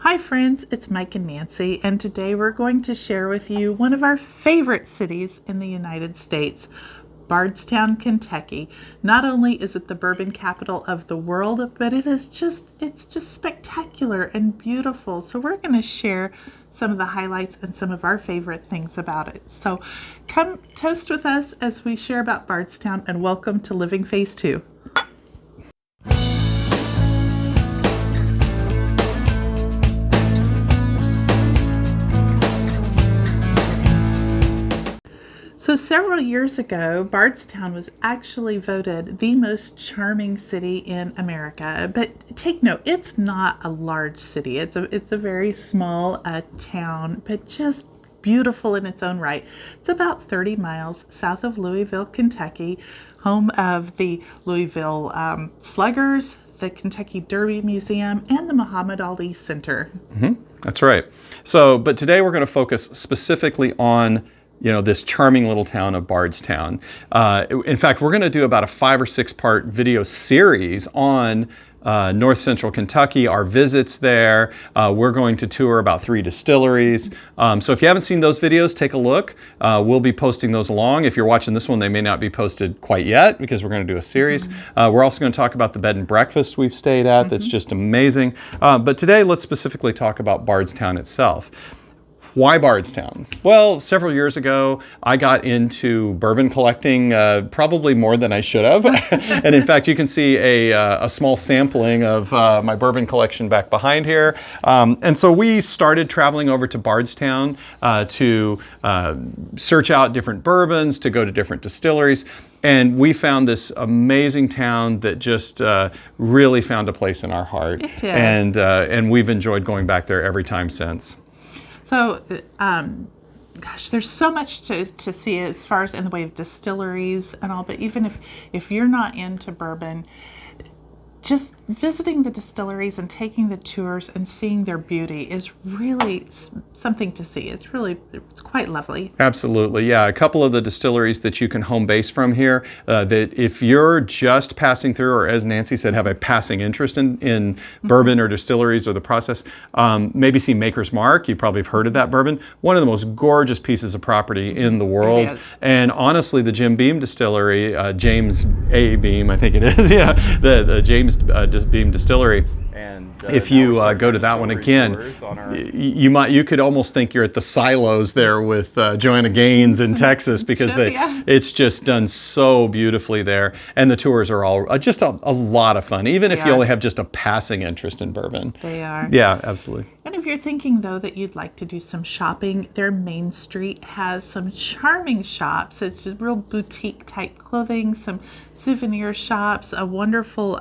Hi friends, it's Mike and Nancy, and today we're going to share with you one of our favorite cities in the United States, Bardstown, Kentucky. Not only is it the bourbon capital of the world, but it's just spectacular and beautiful. So we're going to share some of the highlights and some of our favorite things about it. So come toast with us as we share about Bardstown, and welcome to Living Phase 2. So several years ago, Bardstown was actually voted the most charming city in America. But take note, it's not a large city. It's a very small town, but just beautiful in its own right. It's about 30 miles south of Louisville, Kentucky, home of the Louisville Sluggers, the Kentucky Derby Museum, and the Muhammad Ali Center. That's right. So, but today we're going to focus specifically on this charming little town of Bardstown. In fact, we're going to do about a 5 or 6 part video series on North Central Kentucky, our visits there. We're going to tour about 3 distilleries. So if you haven't seen those videos, take a look. We'll be posting those along. If you're watching this one, they may not be posted quite yet because we're going to do a series. We're also going to talk about the bed and breakfast we've stayed at. That's just amazing. But today, let's specifically talk about Bardstown itself. Why Bardstown? Well, several years ago, I got into bourbon collecting probably more than I should have. And in fact, you can see a small sampling of my bourbon collection back behind here. And so we started traveling over to Bardstown to search out different bourbons, to go to different distilleries. And we found this amazing town that just really found a place in our heart. It did. And we've enjoyed going back there every time since. So, gosh, there's so much to see as far as in the way of distilleries and all, but even if you're not into bourbon, just visiting the distilleries and taking the tours and seeing their beauty is really something to see. It's quite lovely. Absolutely, yeah. A couple of the distilleries that you can home base from here, that if you're just passing through, or as Nancy said, have a passing interest in bourbon or distilleries or the process, maybe see Maker's Mark. You probably have heard of that bourbon. One of the most gorgeous pieces of property in the world. It is. And honestly, the Jim Beam Distillery, James A. Beam, I think it is, yeah, the James Beam Distillery. And if you go to that one again, you could almost think you're at the silos there with Joanna Gaines in Texas, because it's just done so beautifully there, and the tours are all just a lot of fun, even if you only have just a passing interest in bourbon. They are. Yeah, absolutely. And if you're thinking, though, that you'd like to do some shopping, their Main Street has some charming shops. It's just real boutique-type clothing, some souvenir shops, a wonderful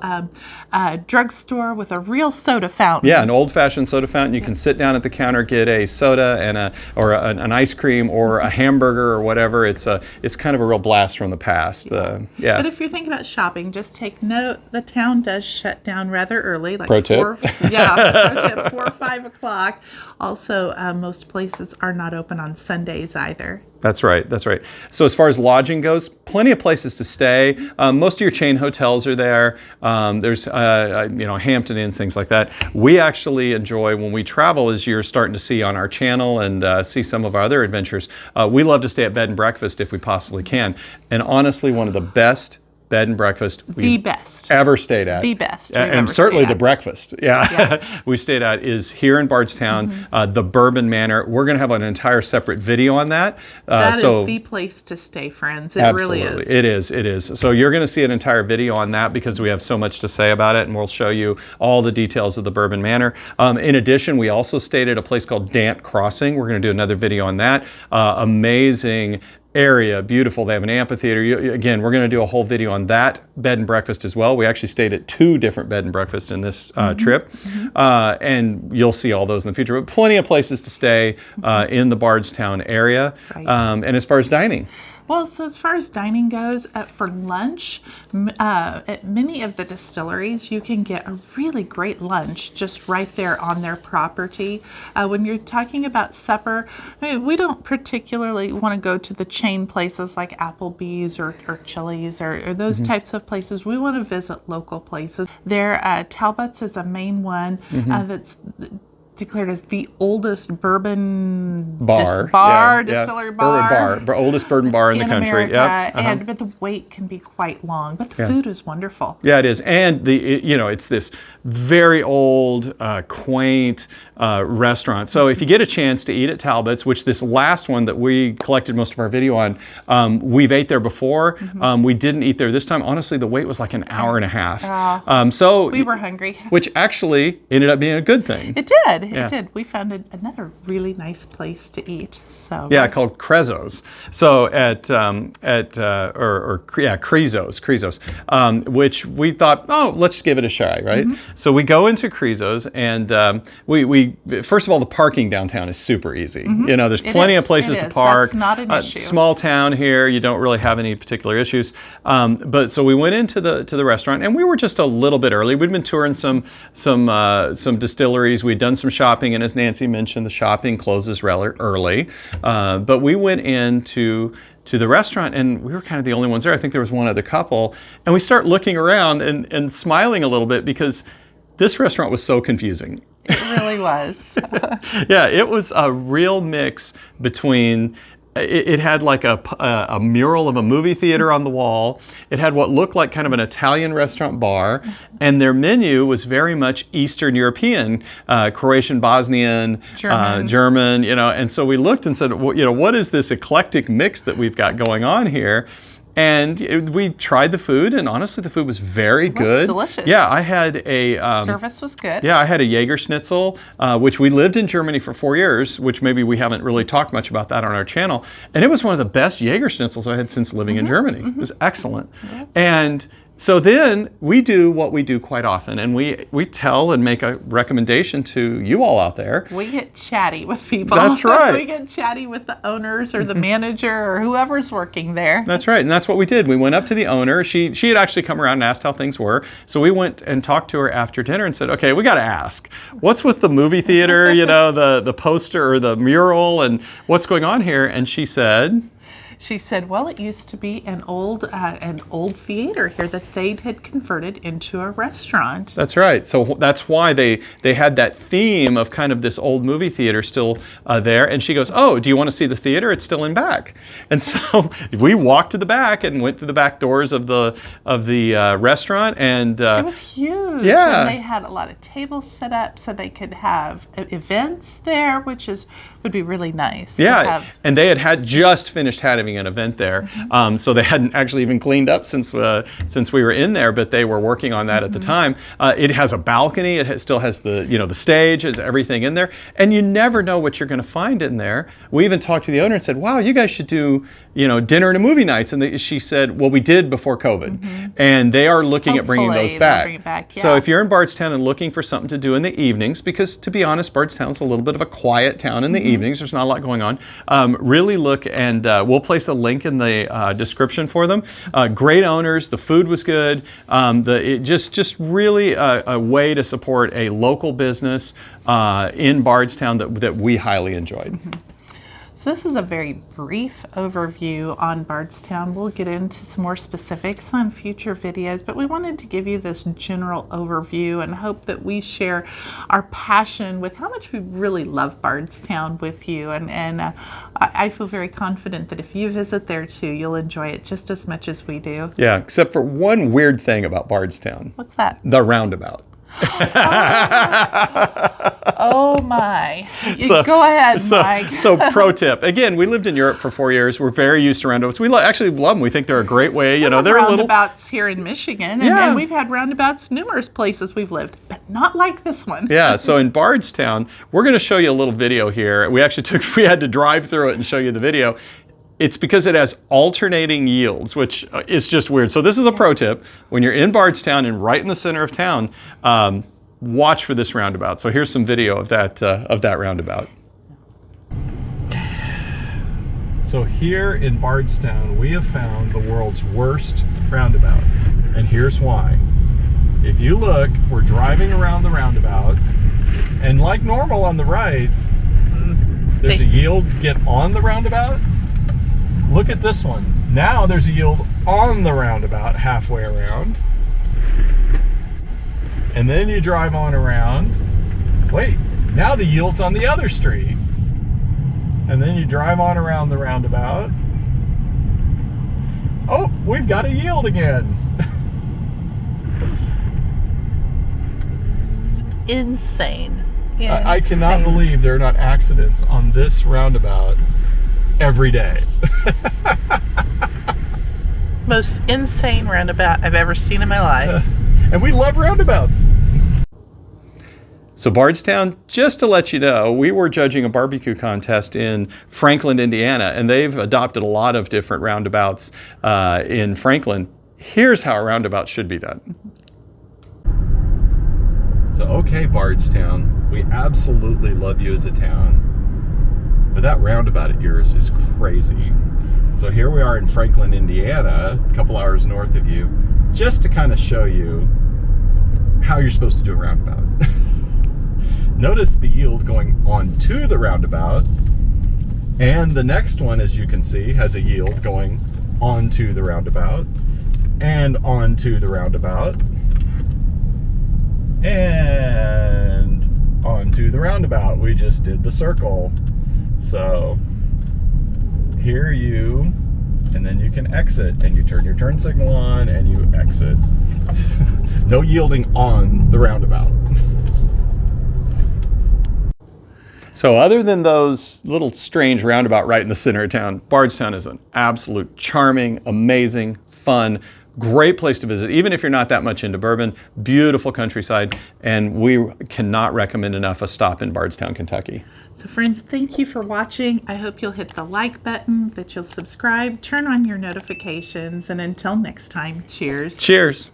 drugstore with a real soda fountain. Yeah, an old-fashioned soda fountain. You can sit down at the counter, get a soda and an ice cream or a hamburger or whatever. It's kind of a real blast from the past. But if you're thinking about shopping, just take note, the town does shut down rather early, like pro tip. 4 or 5 o'clock. Also, most places are not open on Sundays either. That's right. So as far as lodging goes, plenty of places to stay. Most of your chain hotels are there. There's Hampton Inns, things like that. We actually enjoy, when we travel, as you're starting to see on our channel and see some of our other adventures, we love to stay at bed and breakfast if we possibly can. And honestly, one of the best bed and breakfast we've ever stayed at. The best. And certainly the breakfast. Yeah. We stayed at is here in Bardstown, the Bourbon Manor. We're going to have an entire separate video on that. That is the place to stay, friends. It really is. It is. So you're going to see an entire video on that because we have so much to say about it, and we'll show you all the details of the Bourbon Manor. In addition, we also stayed at a place called Dant Crossing. We're going to do another video on that. Amazing area, beautiful. They have an amphitheater. Again, we're going to do a whole video on that bed and breakfast as well. We actually stayed at 2 different bed and breakfasts in this trip, and you'll see all those in the future. But plenty of places to stay in the Bardstown area. And as far as dining, Well, so as far as dining goes, for lunch, at many of the distilleries, you can get a really great lunch just right there on their property. When you're talking about supper, we don't particularly want to go to the chain places like Applebee's or Chili's or those types of places. We want to visit local places. Talbot's is a main one that's declared as the oldest bourbon bar, distillery bourbon bar, oldest bourbon bar in the country. America. Yep. But the wait can be quite long. But the food is wonderful. Yeah, it is, and it's this very old, quaint restaurant. So if you get a chance to eat at Talbot's, which this last one that we collected most of our video on, we've ate there before. We didn't eat there this time. Honestly, the wait was like an hour and a half. So we were hungry, which actually ended up being a good thing. It did. It did. We found another really nice place to eat. So called Crezo's. So at Crezo's, which we thought, oh, let's give it a try, right? So we go into Crezo's, and we first of all, the parking downtown is super easy. There's plenty of places to park. That's not an issue. Small town here, you don't really have any particular issues. But so we went into the restaurant, and we were just a little bit early. We'd been touring some distilleries. We'd done some shopping, and as Nancy mentioned, the shopping closes rather early. But we went into the restaurant, and we were kind of the only ones there. I think there was one other couple, and we start looking around and smiling a little bit because this restaurant was so confusing. It really was. Yeah, it was a real mix between. It had like a mural of a movie theater on the wall. It had what looked like kind of an Italian restaurant bar, and their menu was very much Eastern European, Croatian, Bosnian, German, and so we looked and said, well, what is this eclectic mix that we've got going on here? And we tried the food, and honestly, the food was very good. It was delicious. Yeah, I had a... service was good. Yeah, I had a Jaeger Schnitzel, which we lived in Germany for 4 years, which maybe we haven't really talked much about that on our channel. And it was one of the best Jaeger Schnitzels I had since living in Germany. It was excellent. Yes. And so then we do what we do quite often, and we tell and make a recommendation to you all out there. We get chatty with people. That's right. We get chatty with the owners or the manager or whoever's working there. That's right, and that's what we did. We went up to the owner. She had actually come around and asked how things were. So we went and talked to her after dinner and said, okay, we got to ask, what's with the movie theater, the poster or the mural, and what's going on here? And she said... well, it used to be an old theater here that they had converted into a restaurant. That's right. So that's why they had that theme of kind of this old movie theater still there. And she goes, oh, do you want to see the theater? It's still in back. And so we walked to the back and went through the back doors of the restaurant. And it was huge. Yeah. And they had a lot of tables set up so they could have events there, which would be really nice. Yeah, and they had just finished having an event there, so they hadn't actually even cleaned up since we were in there, but they were working on that at the time. It has a balcony. It still has the stage, has everything in there, and you never know what you're going to find in there. We even talked to the owner and said, "Wow, you guys should do dinner and a movie nights." And she said, "Well, we did before COVID, and they are looking at bringing those back." Bring it back. Yeah. So if you're in Bardstown and looking for something to do in the evenings, because to be honest, Bardstown's a little bit of a quiet town in the evenings. There's not a lot going on. Really look, and we'll place a link in the description for them. Great owners. The food was good. It just really a way to support a local business in Bardstown that we highly enjoyed. So this is a very brief overview on Bardstown. We'll get into some more specifics on future videos, but we wanted to give you this general overview and hope that we share our passion with how much we really love Bardstown with you. And I feel very confident that if you visit there too, you'll enjoy it just as much as we do. Yeah, except for one weird thing about Bardstown. What's that? The Roundabout. Oh my. Go ahead, Mike. So pro tip. Again, we lived in Europe for 4 years. We're very used to roundabouts. We actually love them. We think they're a great way. They're roundabouts here in Michigan. And we've had roundabouts numerous places we've lived, but not like this one. Yeah, so in Bardstown, we're going to show you a little video here. We had to drive through it and show you the video. It's because it has alternating yields, which is just weird. So this is a pro tip. When you're in Bardstown and right in the center of town, watch for this roundabout. So here's some video of that roundabout. So here in Bardstown, we have found the world's worst roundabout. And here's why. If you look, we're driving around the roundabout, and like normal on the right, there's a yield to get on the roundabout. Look at this one. Now there's a yield on the roundabout halfway around. And then you drive on around. Wait, Now the yield's on the other street. And then you drive on around the roundabout. Oh, we've got a yield again. It's insane. I cannot believe there are not accidents on this roundabout every day. Most insane roundabout I've ever seen in my life. And we love roundabouts. So Bardstown, just to let you know, we were judging a barbecue contest in Franklin, Indiana, and they've adopted a lot of different roundabouts in Franklin. Here's how a roundabout should be done. So, okay, Bardstown, we absolutely love you as a town, but that roundabout of yours is crazy. So here we are in Franklin, Indiana, a couple hours north of you, just to kind of show you how you're supposed to do a roundabout. Notice the yield going onto the roundabout, and the next one, as you can see, has a yield going onto the roundabout, and onto the roundabout, and onto the roundabout. We just did the circle. So here and then you can exit, and you turn your turn signal on and you exit. No yielding on the roundabout. So other than those little strange roundabout right in the center of town, Bardstown is an absolute charming, amazing, fun, great place to visit, even if you're not that much into bourbon. Beautiful countryside, and we cannot recommend enough a stop in Bardstown, Kentucky. So friends, thank you for watching. I hope you'll hit the like button, that you'll subscribe, turn on your notifications, and until next time, cheers. Cheers.